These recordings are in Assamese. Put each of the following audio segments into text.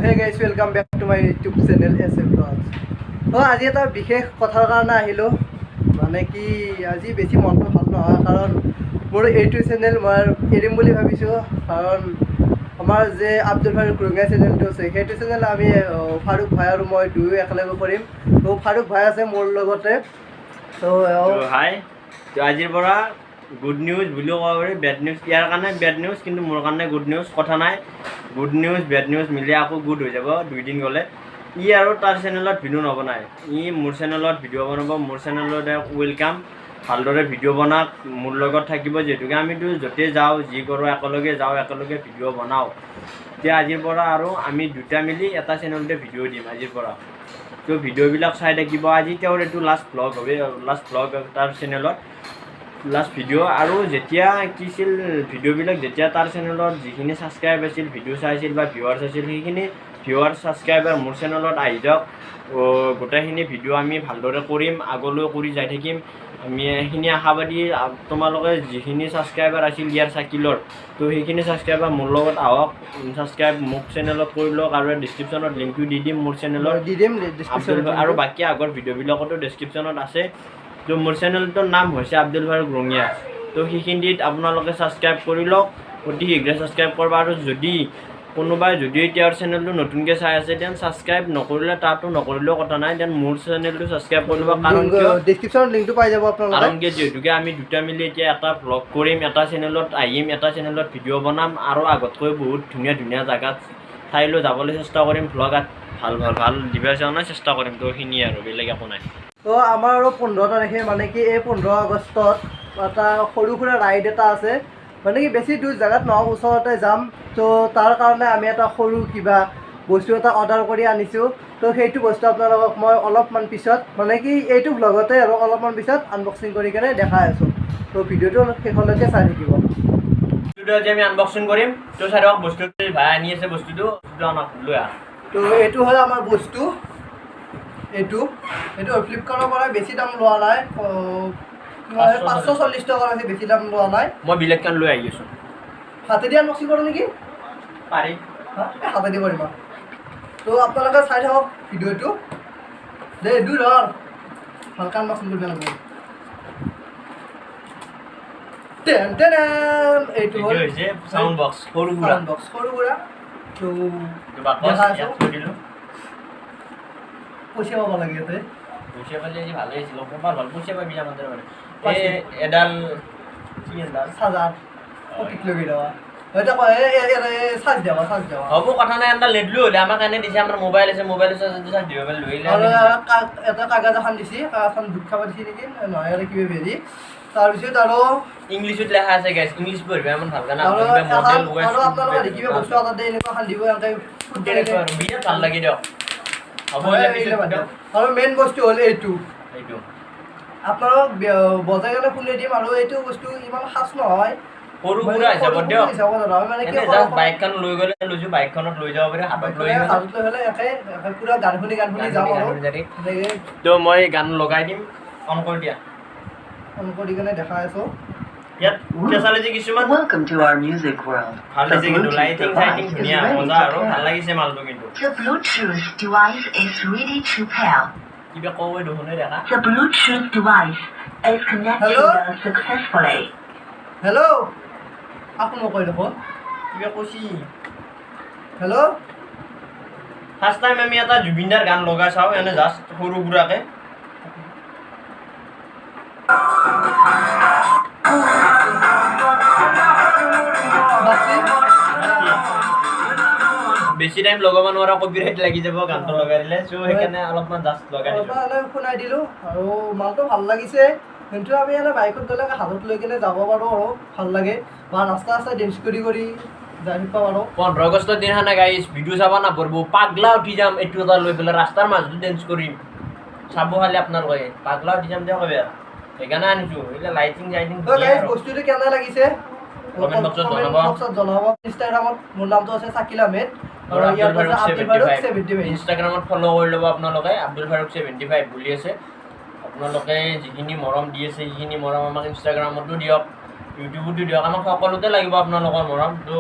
hey guys, welcome back to my YouTube channel SF Vlogs. আজি এটা বিশেষ কথাৰ কাৰণে আহিলোঁ মানে কি আজি বেছি মনটো ভাল নহয় কাৰণ মোৰ এইটো চেনেল মই এৰিম বুলি ভাবিছোঁ কাৰণ আমাৰ যে আব্দুল ফাৰুক ৰঙিয়া চেনেলটো আছে সেইটো চেনেল আমি ফাৰুক ভাই আৰু মই দুয়ো একেলগে কৰিম তো ফাৰুক ভাই আছে মোৰ লগতে তো হাই তো আজিৰ পৰা গুড নিউজ বুলিও ক'ব পাৰি বেড নিউজ ইয়াৰ কাৰণে বেড নিউজ কিন্তু মোৰ কাৰণে গুড নিউজ কথা নাই গুড নিউজ বেড নিউজ মিলি আকৌ গুড হৈ যাব দুইদিন গ'লে ই আৰু তাৰ চেনেলত ভিডিঅ' নবনায় ই মোৰ চেনেলত ভিডিঅ' বনাব মোৰ চেনেলত ৱেলকাম ভালদৰে ভিডিঅ' বনাওক মোৰ লগত থাকিব যিহেতুকে আমিতো য'তে যাওঁ যি কৰোঁ একেলগে যাওঁ একেলগে ভিডিঅ' বনাওঁ এতিয়া আজিৰ পৰা আৰু আমি দুটা মিলি এটা চেনেলতে ভিডিঅ' দিম আজিৰ পৰা তো ভিডিঅ'বিলাক চাই থাকিব আজি তেওঁৰ এইটো লাষ্ট ব্লগ হবে লাষ্ট ব্লগ তাৰ চেনেলত লাষ্ট ভিডিঅ' আৰু যেতিয়া কি আছিল ভিডিঅ'বিলাক যেতিয়া তাৰ চেনেলত যিখিনি ছাবস্ক্ৰাইব আছিল ভিডিঅ' চাইছিল বা ভিউৱাৰ্ছ আছিল সেইখিনি ভিউৱাৰ্ছ ছাবস্ক্ৰাইবাৰ মোৰ চেনেলত আহি যাওক গোটেইখিনি ভিডিঅ' আমি ভালদৰে কৰিম আগলৈ কৰি যাই থাকিম আমি সেইখিনি আশাবাদী তোমালোকে যিখিনি ছাবস্ক্ৰাইবাৰ আছিল ইয়াৰ চাইকেলৰ তো সেইখিনি ছাবস্ক্ৰাইবাৰ মোৰ লগত আহক ছাবস্ক্ৰাইব মোক চেনেলত কৰি লওক আৰু ডেছক্ৰিপশ্যনত লিংকটো দি দিম মোৰ চেনেলত দি দিম আৰু বাকী আগৰ ভিডিঅ'বিলাকতো ডেছক্ৰিপশ্যনত আছে তো মোৰ চেনেলটোৰ নাম হৈছে আব্দুল ফাৰুক ৰঙিয়া তো সেইখিনিত আপোনালোকে ছাবস্ক্ৰাইব কৰি লওক অতি শীঘ্ৰে ছাবস্ক্ৰাইব কৰিব আৰু যদি কোনোবাই যদি তেওঁৰ চেনেলটো নতুনকৈ চাই আছে দেন ছাবস্ক্ৰাইব নকৰিলে তাতো নকৰিলেও কথা নাই দেন মোৰ চেনেলটো ছাবস্ক্ৰাইব কৰি ল'ব কাৰণ ডেছক্ৰিপশ্যনত লিংকটো পাই যাব আপোনালোকে কাৰণ কি যিহেতুকে আমি দুটা মিলি এতিয়া এটা ভ্লগ কৰিম এটা চেনেলত আহিম এটা চেনেলত ভিডিঅ' বনাম আৰু আগতকৈ বহুত ধুনীয়া ধুনীয়া জেগাত ঠাইলৈ যাবলৈ চেষ্টা কৰিম ভ্লগত ভাল দিবৰ কাৰণে চেষ্টা কৰিম তো সেইখিনিয়ে আৰু বেলেগ একো নাই তো আমাৰ আৰু 15 তাৰিখে মানে কি এই 15 আগষ্টত এটা সৰু সুৰা ৰাইড এটা আছে মানে কি বেছি দূৰ জেগাত নহয় ওচৰতে যাম তো তাৰ কাৰণে আমি এটা সৰু কিবা বস্তু এটা অৰ্ডাৰ কৰি আনিছোঁ তো সেইটো বস্তু আপোনালোকক মই অলপমান পিছত মানে কি এইটো ভ্লগতে আৰু অলপমান পিছত আনবক্সিং কৰি কেনে দেখাই আছোঁ তো ভিডিঅ'টো শেষলৈকে চাই থাকিব ভিডিঅ'টো আজি আমি আনবক্সিং কৰিম তো চাই দিয়ক বস্তুটো ভাই আনি আছে বস্তুটো লৈ আহ তো এইটো হ'ল আমাৰ বস্তু এইটো ফ্লিপকাৰ্টৰ পৰা বেছি দাম লোৱা নাই 540 টকা আছে বেছি দাম লোৱা নাই মই বেলেগখন লৈ আহি আছোঁ হাতেদি আনবক্সিং কৰোঁ নেকি পাৰি হাতেদি কৰিম তো আপোনালোকে চাই থাকক ভিডিঅ'টো দেই দূৰ হ'ল ভালকৈ আনবক্সিং কৰিব লাগিব এইটো হৈছে চাউণ্ড বক্স সৰু সুৰা তো পইচা পাব লাগে ইয়াতে পইচা পালে আজি ভালেই আছিল অকণমান ভাল পইচা পাবি আমাদের মানে এডাল কি এডাল চাৰ্জাৰ অতিক লগি দেৱা এটা কয় চাৰ্জ দেৱা হ'ব কথা নাই এটা লেডলো হ'লে আমাৰ কাৰণে দিছে আমাৰ মোবাইল আছে মোবাইল চাৰ্জ দিব পাৰিলে লৈ আৰু এটা কাগজ এখন দিছে কাগজখন দুখ খাব দিছে নেকি নহয় আৰু কিবা ভেৰি তাৰপিছত আৰু ইংলিছত লেখা আছে গাইছ ইংলিছ পঢ়িব ইমান ভালকৈ না আৰু আপোনালোকে দেখিব বস্তু এটা দিয়ে এনেকুৱা এখন দিব এনেকৈ বিৰাট ভাল লাগি দিয়ক হ'ব আৰু মেইন বস্তু হ'ল এইটো আপোনালোক বজাই কেনে খুলি দিম আৰু এইটো বস্তু ইমান সাঁচ নহয় সৰু সুৰা হিচাপত দিয়ক মানে কি বাইকখন লৈ গ'লে লৈছোঁ বাইকখনত লৈ যাব পাৰি হাতত লৈ হ'লে একে পুৰা গান শুনি যাওঁ আৰু তো মই গান লগাই দিম অন কৰি দিয়া অন কৰি কেনে দেখাই আছোঁ ইয়াত কেঁচালে যে কিছুমান Welcome to our music world. ভাল লাগিছে কিন্তু লাইটিং চাইটিং ধুনীয়া মজা আৰু ভাল লাগিছে মালটো কিন্তু The Bluetooth device is ready to pair. কিবা কওঁ দেখোনে দেখা The Bluetooth device is connected successfully. Hello' আকৌ নকয় দেখোন কিবা কৈছি হেল্ল' ফাৰ্ষ্ট টাইম আমি এটা জুবিনদাৰ গান লগাই চাওঁ এনে জাষ্ট সৰু সুৰাকৈ বেছি টাইম লগাব নোৱাৰা কপিৰাইট লাগি যাব গানটো লগাই দিলে চ' সেইকাৰণে অলপমান জাষ্ট লগাই দিলোঁ শুনাই দিলোঁ আৰু মালটো ভাল লাগিছে কিন্তু আমি এনে বাইকত গ'লে হাতত লৈ কিনে যাব পাৰোঁ আৰু ভাল লাগে বা ৰাস্তা ডেন্স কৰি যাই পাওঁ আৰু 15 আগষ্টৰ দিনাখনে গাইছ ভিডিঅ' চাব নাপাৰিব পাগলা উঠি যাম এইটো এটা লৈ পেলাই ৰাস্তাৰ মাজতো ডেন্স কৰিম চাব খালি আপোনালোকে পাগলা উঠি যাম দিয়ক কবি সেইকাৰণে আনিছোঁ এতিয়া লাইটিং চাইটিং বস্তুটো কেনে লাগিছে কমেণ্ট বক্সত জনাব ইনষ্টাগ্ৰামত মোৰ নামটো আছে শাকিল আহমেদ আৰু ইয়াৰ আছে আব্দুল ফাৰুক 75 ইনষ্টাগ্ৰামত ফ'ল' কৰি ল'ব আপোনালোকে আব্দুল ফাৰুক 75 বুলি আছে আপোনালোকে যিখিনি মৰম দি আছে সেইখিনি মৰম আমাক ইনষ্টাগ্ৰামতো দিয়ক ইউটিউবতো দিয়ক আমাক সকলোতে লাগিব আপোনালোকৰ মৰম তো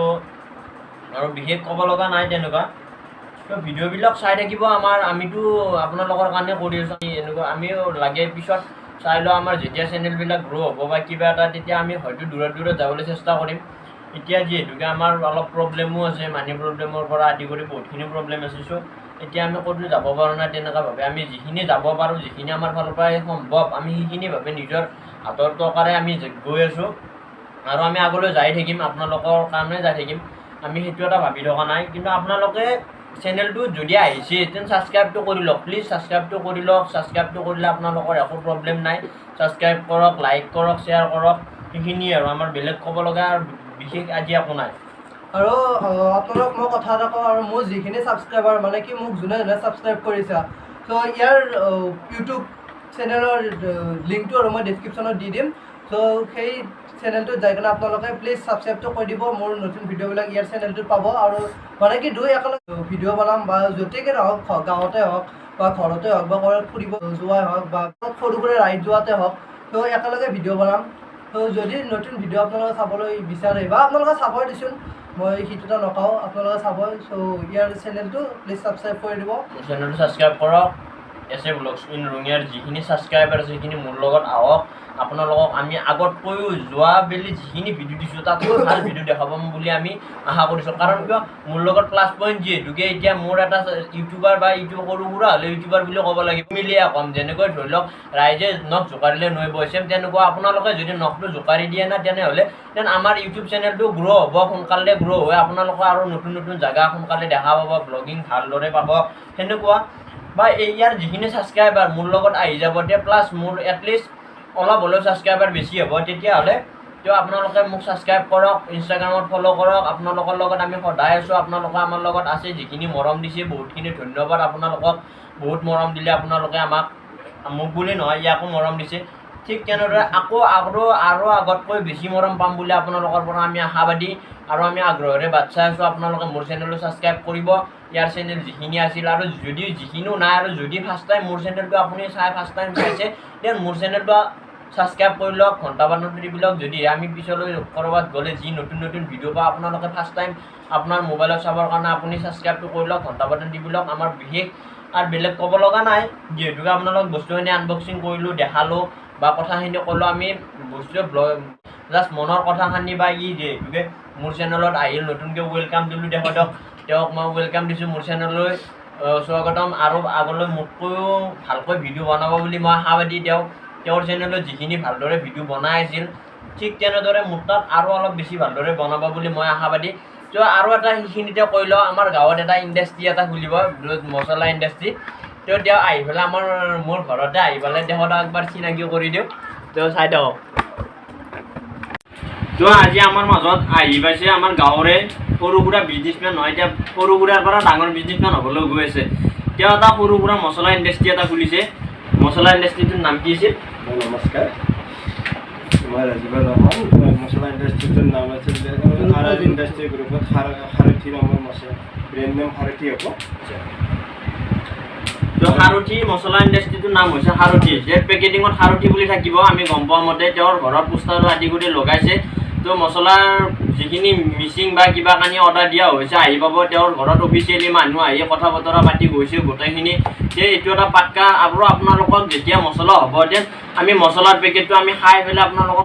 আৰু বিশেষ ক'ব লগা নাই তেনেকুৱা তো ভিডিঅ'বিলাক চাই থাকিব আমিতো আপোনালোকৰ কাৰণে কৰি আছোঁ এনেকুৱা আমিও লাগে পিছত চাই লওঁ আমাৰ যেতিয়া চেনেলবিলাক গ্ৰ' হ'ব বা কিবা এটা তেতিয়া আমি হয়তো দূৰত যাবলৈ চেষ্টা কৰিম এতিয়া যিহেতুকে আমাৰ অলপ প্ৰব্লেমো আছে মানি প্ৰব্লেমৰ পৰা আদি কৰি বহুতখিনি প্ৰব্লেম আছে চ' এতিয়া আমি ক'তো যাব পৰা নাই তেনেকুৱাভাৱে আমি যিখিনি যাব পাৰোঁ যিখিনি আমাৰ ফালৰ পৰা সম্ভৱ আমি সেইখিনিভাৱে নিজৰ হাতৰ টকাৰে আমি গৈ আছোঁ আৰু আমি আগলৈ যাই থাকিম আপোনালোকৰ কাৰণে যাই থাকিম আমি সেইটো এটা ভাবি থকা নাই কিন্তু আপোনালোকে চেনেলটো যদি আহিছে তেন ছাবস্ক্ৰাইবটো কৰি লওক প্লিজ ছাবস্ক্ৰাইবটো কৰি লওক ছাবস্ক্ৰাইবটো কৰিলে আপোনালোকৰ একো প্ৰব্লেম নাই ছাবস্ক্ৰাইব কৰক লাইক কৰক শ্বেয়াৰ কৰক সেইখিনিয়ে আৰু আমাৰ বেলেগ ক'ব লগা বিশেষ আজি একো নাই আৰু আপোনালোক মই কথা এটা কওঁ আৰু মোৰ যিখিনি ছাবস্ক্ৰাইবাৰ মানে কি মোক যোনে ছাবস্ক্ৰাইব কৰিছে ত' ইয়াৰ ইউটিউব চেনেলৰ লিংকটো আৰু মই ডেছক্ৰিপশ্যনত দি দিম ত' সেই চেনেলটোত যাই কিনে আপোনালোকে প্লিজ ছাবস্ক্ৰাইবটো কৰি দিব মোৰ নতুন ভিডিঅ'বিলাক ইয়াৰ চেনেলটোত পাব আৰু মানে কি একেলগে ভিডিঅ' বনাম বা য'তেকে নহওক গাঁৱতে হওক বা ঘৰতে হওক বা ক'ৰবাত ফুৰিব যোৱাই হওক বা সৰু সুৰা ৰাইড যোৱাতে হওক ত' একেলগে ভিডিঅ' বনাম ত' যদি নতুন ভিডিঅ' আপোনালোকে চাবলৈ বিচাৰে বা আপোনালোকে চাবই দিচোন মই সেইটোটা নকওঁ আপোনালোকে চাবই চ' ইয়াৰ চেনেলটো প্লিজ ছাবস্ক্ৰাইব কৰি দিব চেনেলটো ছাবস্ক্ৰাইব কৰক এছে ব্লগছ ইন ৰঙিয়াৰ যিখিনি ছাবস্ক্ৰাইবাৰ আছে সেইখিনি মোৰ লগত আহক আপোনালোকক আমি আগতকৈও যোৱাবেলি যিখিনি ভিডিঅ' দিছোঁ তাতকৈ ভাল ভিডিঅ' দেখাব বুলি আমি আশা কৰিছোঁ কাৰণ কিয় মোৰ লগত প্লাছ পইণ্ট যিহেতুকে এতিয়া মোৰ এটা ইউটিউবাৰ বা ইউটিউব সৰু সুৰা হ'লে ইউটিউবাৰ বুলি ক'ব লাগিব মিলিয়ে ক'ম যেনেকৈ ধৰি লওক ৰাইজে নখ জোকাৰিলে নৈ বৈ চেম তেনেকুৱা আপোনালোকে যদি নখটো জোকাৰি দিয়ে না তেনেহ'লে দেন আমাৰ ইউটিউব চেনেলটো গ্ৰ' হ'ব সোনকালে গ্ৰ' হৈ আপোনালোকে আৰু নতুন জেগা সোনকালে দেখা পাব ব্লগিং ভালদৰে পাব সেনেকুৱা বা ইয়াৰ যিখিনি ছাবস্ক্ৰাইবাৰ মোৰ লগত আহি যাব তেতিয়া প্লাছ মোৰ এটলিষ্ট অলপ হ'লেও ছাবস্ক্ৰাইবাৰ বেছি হ'ব তেতিয়াহ'লে তেওঁ আপোনালোকে মোক ছাবস্ক্ৰাইব কৰক ইনষ্টাগ্ৰামত ফ'ল' কৰক আপোনালোকৰ লগত আমি সদায় আছোঁ আপোনালোকে আমাৰ লগত আছে যিখিনি মৰম দিছে বহুতখিনি ধন্যবাদ আপোনালোকক বহুত মৰম দিলে আপোনালোকে মোক বুলি নহয় ইয়াকো মৰম দিছে ঠিক তেনেদৰে আকৌ আৰু আগতকৈ বেছি মৰম পাম বুলি আপোনালোকৰ পৰা আমি আশাবাদী আৰু আমি আগ্ৰহেৰে বাট চাই আছোঁ আপোনালোকে মোৰ চেনেলটো ছাবস্ক্ৰাইব কৰিব ইয়াৰ চেনেল যিখিনি আছিল আৰু যদি যিখিনিও নাই আৰু যদি ফাৰ্ষ্ট টাইম মোৰ চেনেলটো আপুনি ফাৰ্ষ্ট টাইম চাইছে দেন মোৰ চেনেলটো ছাবস্ক্ৰাইব কৰি লওক ঘণ্টা বান্ধি বিলাক যদি আমি পিছলৈ ক'ৰবাত গ'লে যি নতুন ভিডিঅ' বা আপোনালোকে ফাৰ্ষ্ট টাইম আপোনাৰ মোবাইলত চাবৰ কাৰণে আপুনি ছাবস্ক্ৰাইবটো কৰি লওক ঘণ্টা বান্ধি বিলাক আমাৰ বিশেষ আৰু বেলেগ ক'ব লগা নাই যিহেতুকে আপোনালোক বস্তুখিনি আনবক্সিং কৰিলোঁ দেখালোঁ বা কথাখিনি ক'লোঁ আমি বস্তুটোৱে জাষ্ট মনৰ কথাখিনি বা যিহেতুকে মোৰ চেনেলত আহিল নতুনকৈ ৱেলকাম দিলোঁ তেখেতক তেওঁক মই ৱেলকাম দিছোঁ মোৰ চেনেললৈ স্বাগতম আৰু আগলৈ মোতকৈও ভালকৈ ভিডিঅ' বনাব বুলি মই আশাবাদী তেওঁৰ চেনেলত যিখিনি ভালদৰে ভিডিঅ' বনাই আছিল ঠিক তেনেদৰে মোৰ তাত আৰু অলপ বেছি ভালদৰে বনাব বুলি মই আশাবাদী তো আৰু এটা সেইখিনিতে কৈ লওঁ আমাৰ গাঁৱত এটা ইণ্ডাষ্ট্ৰি এটা খুলিব মছলা ইণ্ডাষ্ট্ৰি তো তেওঁ আহি পেলাই মোৰ ঘৰতে আহি পেলাই তেখেতক একবাৰ চিনাকি কৰি দিওঁ তেওঁ চাই থাকক তো আজি আমাৰ মাজত আহি পাইছে আমাৰ গাঁৱৰে সৰু সুৰা বিজনেছমেন নহয় এতিয়া সৰু সুৰাৰ পৰা ডাঙৰ বিজনেছমেন হ'বলৈ গৈ আছে তেওঁ এটা সৰু সুৰা মছলা ইণ্ডাষ্ট্ৰি এটা খুলিছে মছলা ইণ্ডাষ্ট্ৰিটোৰ নাম কি আছিল নমস্কাৰ মই ৰাজীৱ ৰহমান মছলা ইণ্ডাষ্ট্ৰিটোৰ নাম আছিল আৰাজ ইণ্ডাষ্ট্ৰি গ্ৰুপত সাৰথী নামৰ মছলা ব্ৰেণ্ড নেম সাৰথী হ'ব তো সাৰথী মছলা ইণ্ডাষ্ট্ৰিটোৰ নাম হৈছে সাৰথী যে পেকেটিঙত সাৰথী বুলি থাকিব আমি গম পোৱা মতে তেওঁৰ ঘৰত পোষ্টাৰ আদি কৰি লগাইছে তো মছলাৰ যিখিনি মিচিং বা কিবা কানি অৰ্ডাৰ দিয়া হৈছে আহি পাব তেওঁৰ ঘৰত অফিচিয়েলি মানুহ আহি কথা বতৰা পাতি গৈছে গোটেইখিনি যে এইটো এটা পাক্কা আৰু আপোনালোকক যেতিয়া মছলা হ'ব দেন আমি মছলাৰ পেকেটটো আমি খাই পেলাই আপোনালোকক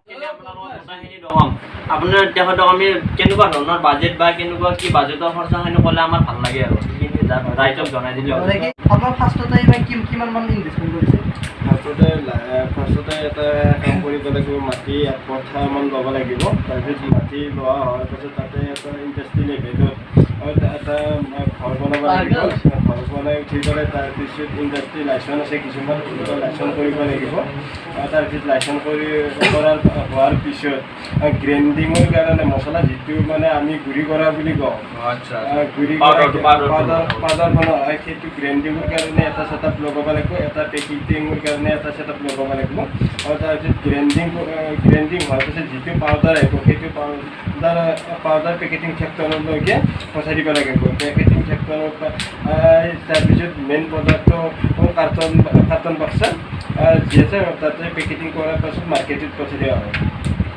গোটেইখিনি দেখাম আপোনাৰ তেখেতক আমি কেনেকুৱা ধৰণৰ বাজেট বা কেনেকুৱা কি বাজেটৰ খৰচাখিনি ক'লে আমাৰ ভাল লাগে আৰু সেইখিনি ৰাইজক জনাই দিলে আপোনাৰ ফাৰ্ষ্টতে কিমান মান ইনভেষ্টমেণ্ট কৰিছে ফাৰ্ষ্টতে এটা কাম কৰিব লাগিব মাটি 1 কঠামান ল'ব লাগিব তাৰপিছত মাটি লোৱা হোৱাৰ পাছত তাতে এটা ইণ্ডাষ্ট্ৰি লেভেলত এটা ঘৰ বনাব লাগিব ঘৰ বনাই উঠি পেলাই তাৰপিছত ইণ্ডাষ্ট্ৰি লাইচেঞ্চ আছে কিছুমান লাইচেঞ্চ কৰিব লাগিব তাৰপিছত লাইচেঞ্চ হোৱাৰ পিছত গ্ৰাইণ্ডিঙৰ কাৰণে মছলা যিটো মানে আমি গুড়ি কৰা বুলি কওঁ গুড়ি পাউডাৰ বনোৱা হয় সেইটো গ্ৰাইণ্ডিঙৰ কাৰণে এটা ছেটআপ লগাব লাগিব এটা পেকেটিঙৰ কাৰণে এটা ছেটআপ লগাব লাগিব আৰু তাৰপিছত গ্ৰাইণ্ডিং হোৱাৰ পিছত যিটো পাউডাৰ আহিব সেইটো পাউডাৰ পেকেটিং ছেক্টৰলৈকে পঠাই দিব লাগিব পেকেটিং ছেক্টৰৰ তাৰপিছত মেইন প্ৰডাক্টটো কাৰ্টন বাক্সা যি আছে তাতে পেকেটিং কৰাৰ পাছত মাৰ্কেটত পঠাই দিয়া হয়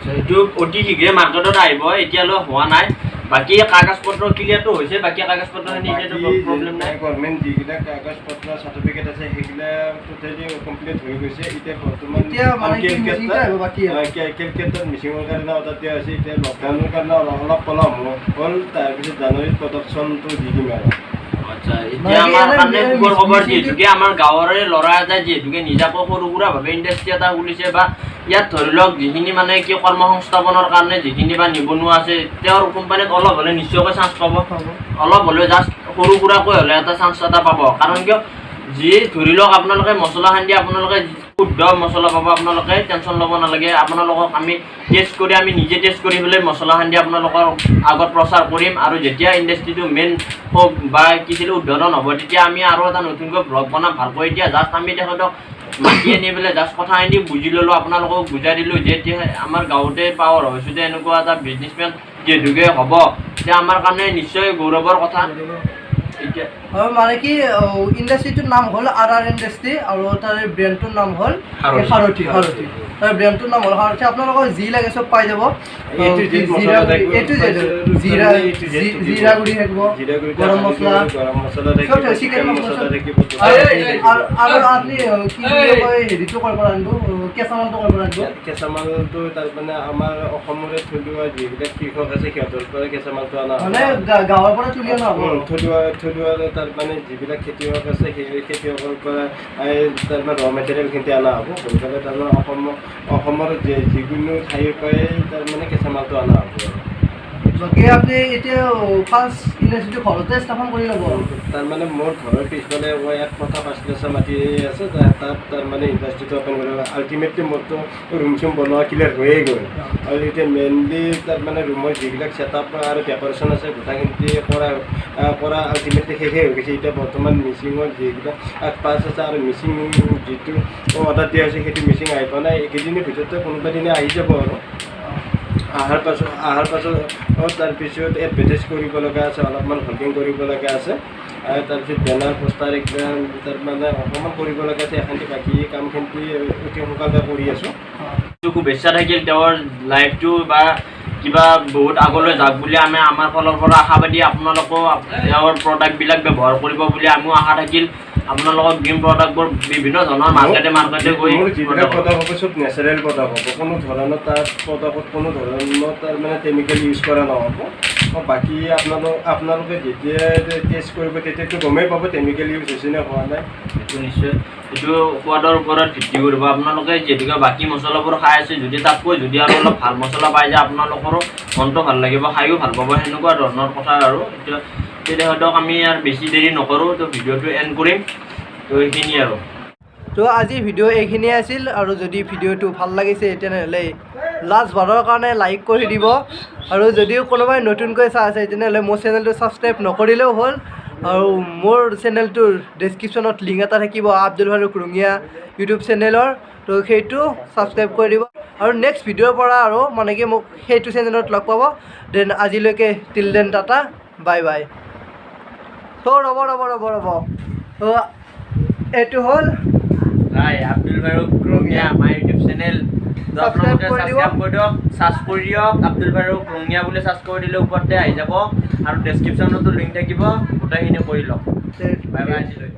সেইটো অতি শীঘ্ৰে মাৰ্কেটত আহিব এতিয়ালৈ হোৱা নাই বাকী কাগজ পত্ৰ ক্লিয়াৰটো হৈছে বাকী কাগজ পত্ৰখিনি এতিয়াতো প্ৰব্লেম নাই গভৰ্ণমেণ্ট যিবিলাক কাগজ পত্ৰ চাৰ্টিফিকেট আছে সেইবিলাক টোটেলি কমপ্লিট হৈ গৈছে এতিয়া বৰ্তমান এতিয়া মানে কি মিচিংটা আহিব বাকী কেলকেটাত মিচিঙৰ কাৰণে অৰ্ডাৰ দিয়া হৈছে এতিয়া লকডাউনৰ কাৰণে অলপ পলম হ'ল তাৰপিছত জানুৱাৰীত প্ৰডাকশ্যনটো দি দিম আৰু আচ্ছা এতিয়া আমাৰ কাৰণে খবৰ খবৰ যিহেতুকে আমাৰ গাঁৱৰে ল'ৰা এটাই যিহেতুকে নিজাকৈ সৰু সুৰাভাৱে ইণ্ডাষ্ট্ৰি এটা খুলিছে বা ইয়াত ধৰি লওক যিখিনি মানে কি কৰ্ম সংস্থাপনৰ কাৰণে যিখিনি বা নিবনুৱা আছে তেওঁৰ কোম্পানীত অলপ হ'লে নিশ্চয়কৈ চান্স পাব অলপ হ'লেও জাষ্ট সৰু সুৰাকৈ হ'লে এটা চান্স এটা পাব কাৰণ কিয় যি ধৰি লওক আপোনালোকে মছলাখন দি আপোনালোকে শুদ্ধ মছলা পাব আপোনালোকে টেনশ্যন ল'ব নালাগে আপোনালোকক আমি টেষ্ট কৰি আমি নিজে টেষ্ট কৰি পেলাই মছলাখন দি আপোনালোকৰ আগত প্ৰচাৰ কৰিম আৰু যেতিয়া ইণ্ডাষ্ট্ৰিটো মেইন হওক বা কিছিল উদ্বোধন হ'ব তেতিয়া আমি আৰু এটা নতুনকৈ ব্লগ বনাম ভালকৈ এতিয়া জাষ্ট আমি তেখেতক মাতি আনি পেলাই জাষ্ট কথাখিনি বুজি ল'লোঁ আপোনালোকক বুজাই দিলোঁ যে এতিয়া আমাৰ গাঁৱতে পাৱাৰ হৈছোঁ যে এনেকুৱা এটা বিজনেছমেন যিহেতুকে হ'ব তেতিয়া আমাৰ কাৰণে নিশ্চয় গৌৰৱৰ কথা এতিয়া মানে কি ইণ্ডাষ্ট্ৰিটোৰ নাম হ'ল RR ইণ্ডাষ্ট্ৰি আৰু তাৰে ব্ৰেণ্ডটোৰ নাম হ'ল সাৰথি তাৰ ব্ৰেণ্ডটোৰ নাম হ'ল সাৰথি আপোনালোকক যি লাগে চব পাই যাব জিৰা গুড়ি থাকিব গৰম মছলা চব চিকেন মছলা থাকিব আৰু আপুনি কি বুলি কয় হেৰিটো কৰিব ৰান্ধব কেঁচা মালটো কৰিব ৰান্ধব কেঁচা মালটো তাৰমানে আমাৰ অসমৰে থলুৱা যিবিলাক কৃষক আছে সিহঁতৰ পৰা কেঁচা মালটো অনা মানে গাঁৱৰ পৰা তুলি অনা হ'ব থলুৱা তাৰমানে যিবিলাক খেতিয়ক আছে সেই খেতিয়কৰ পৰা তাৰমানে ৰ মেটেৰিয়েলখিনি অনা হ'ব সোনকালে তাৰমানে অসমৰ যিকোনো ঠাইৰ পৰাই তাৰমানে কেঁচা মালটো অনা হ'ব বাকী আপুনি এতিয়া ফাৰ্ষ্ট ইণ্ডাষ্ট্ৰিটো ঘৰতে স্থাপন কৰি ল'ব তাৰমানে মোৰ ঘৰৰ পিছফালে মই ইয়াত কথা 5 লাখ মাটি আছে তাত তাৰমানে ইণ্ডাষ্ট্ৰিটো অপেন কৰিব আল্টিমেটলি মোৰতো ৰুম চুম বনোৱা ক্লিয়াৰ হৈয়ে গ'ল আৰু এতিয়া মেইনলি তাৰমানে ৰুমৰ যিবিলাক ছেটআপ আৰু ডেক'ৰেশ্যন আছে গোটেইখিনি কৰা আল্টিমেটলি শেষেই হৈ গৈছে এতিয়া বৰ্তমান মিচিঙৰ যিবিলাক পাছ আছে আৰু মিচিং যিটো অৰ্ডাৰ দিয়া হৈছে সেইটো মিচিং আহি পোৱা নাই এইকেইদিনৰ ভিতৰতে কোনোবা দিনে আহি যাব আৰু অহাৰ পাছত তাৰপিছত এডভাৰটাইজ কৰিব লগা আছে অলপমান হোল্ডিং কৰিব লগা আছে আৰু তাৰপিছত বেনাৰ পোষ্টাৰ একদম তাৰমানে অকণমান কৰিব লগা আছে এখানি বাকী কামখিনি অতি সোনকালে কৰি আছোঁ শুভেচ্ছা থাকিল তেওঁৰ লাইফটো বা কিবা বহুত আগলৈ যাওক বুলি আমি আমাৰ ফালৰ পৰা আশাবাদী আপোনালোকেও তেওঁৰ প্ৰডাক্টবিলাক ব্যৱহাৰ কৰিব বুলি আমিও আশা থাকিল আপোনালোকক ডিম প্ৰডাক্টবোৰ বিভিন্ন ধৰণৰ মাৰ্কেটে গৈ যিবিলাক প্ৰডাক্ট হ'ব চব নেচাৰেল প্ৰডাক্ট হ'ব কোনো ধৰণৰ তাৰ প্ৰডাক্টত কোনো ধৰণৰ তাৰমানে কেমিকেল ইউজ কৰা নহ'ব বাকী আপোনালোকে যেতিয়া টেষ্ট কৰিব তেতিয়াতো গমেই পাব কেমিকেল ইউজ হৈছে নে হোৱা নাই এইটো নিশ্চয় এইটো সোৱাদৰ ওপৰত ভিত্তি কৰিব আপোনালোকে যিহেতুকে বাকী মছলাবোৰ খাই আছে যদি তাতকৈ যদি আৰু অলপ ভাল মছলা পাই যায় আপোনালোকৰো মনটো ভাল লাগিব খায়ো ভাল পাব সেনেকুৱা ধৰণৰ কথা আৰু এতিয়া তেতিয়াহ'লে আমি আৰু বেছি দেৰি নকৰোঁ তো ভিডিঅ'টো এণ্ড কৰিম তো এইখিনি আৰু তো আজিৰ ভিডিঅ' এইখিনিয়ে আছিল আৰু যদি ভিডিঅ'টো ভাল লাগিছে তেনেহ'লে লাষ্ট বাৰৰ কাৰণে লাইক কৰি দিব আৰু যদিও কোনোবাই নতুনকৈ চাই আছে তেনেহ'লে মোৰ চেনেলটো ছাবস্ক্ৰাইব নকৰিলেও হ'ল আৰু মোৰ চেনেলটোৰ ডেছক্ৰিপশ্যনত লিংক এটা থাকিব আব্দুল ফাৰুক ৰঙিয়া ইউটিউব চেনেলৰ তো সেইটো ছাবস্ক্ৰাইব কৰি দিব আৰু নেক্সট ভিডিঅ'ৰ পৰা আৰু মানে কি মোক সেইটো চেনেলত লগ পাব দেন আজিলৈকে till then tata bye bye তো ৰ'ব তো এইটো হ'ল আব্দুল ফাৰুক ৰঙিয়া আমাৰ ইউটিউব চেনেল আপোনালোকে ছাবস্ক্ৰাইব কৰি দিয়ক চাৰ্চ কৰি দিয়ক আব্দুল ফাৰুক ৰঙিয়া বুলি চাৰ্চ কৰি দিলে ওপৰতে আহি যাব আৰু ডেছক্ৰিপশ্যনতো লিংক থাকিব গোটেইখিনি কৰি লওক বাই বাই আজিলৈ